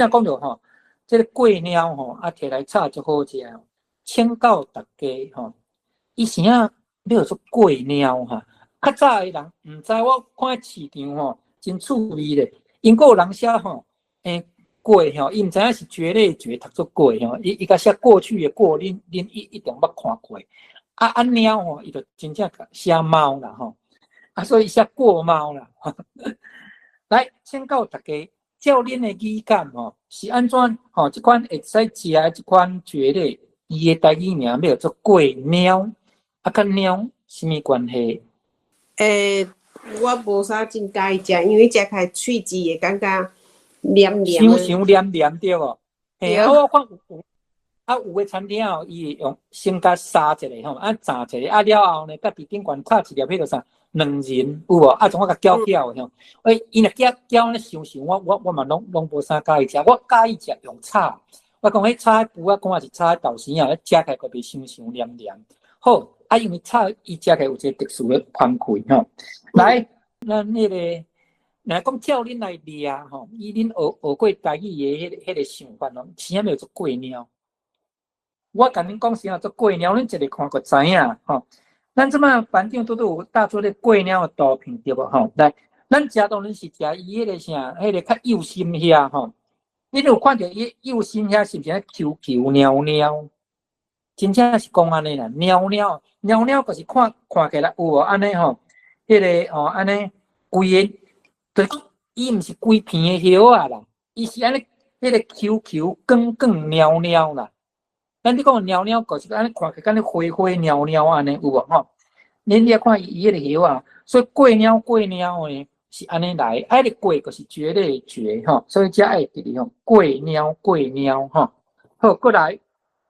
像讲到吼，这个粿猫吼，摕来炒就好食哦，请教大家吼，以前啊，要做粿猫哈，较早的人唔知，我看市场吼真趣味咧，因个有人写吼，粿吼，伊唔知影是蕨类蕨读做粿吼，伊甲写过去的过，恁一定捌看过。猫吼，伊就真正写猫啦吼，所以写过猫啦。来，请教大家，照恁的语感吼，是安怎吼？这款会使食的这款蕨类，伊的台语名叫做粿猫，甲猫什么关系？我无啥真介意食，因为食开喙齿会感觉黏黏的。伤黏黏对哦。嘿，我看有的餐厅哦，伊会用先甲杀一个吼，炸一个，了后呢，甲伫顶悬插一粒迄个啥两仁有无？从我甲搅搅的吼。伊若搅呢伤，我嘛拢无啥介意食，我介意食用炒。我讲迄炒布啊，讲也是炒豆豉啊，食起来个袂伤黏黏。好，因为炒伊食起来有一个特殊的香气吼。来，咱迄个。若讲照恁来掠吼，以恁学过台语的迄个想法咯，啥叫做粿猫？我甲恁讲啥做粿猫，恁一个看就知影吼。咱即摆饭店都有搭做咧粿猫的图片对无吼？来，咱食当然是食伊迄个啥，迄个较幼心遐吼。恁有看到伊幼心遐是毋是Q Q 猫猫？真正是讲安尼啦，猫就是看起来有无安尼吼？迄个哦安尼规个。就是伊毋是规片的叶啊啦，伊是安尼迄个 QQ 光鸟鸟啦。咱你讲鸟鸟，就是安尼看起来，敢若花鸟鸟安尼有无吼？恁你看伊迄个叶啊，所以粿鸟呢是安尼来，个粿就是蕨类蕨吼，所以才会伫哩吼粿鸟吼。好，过来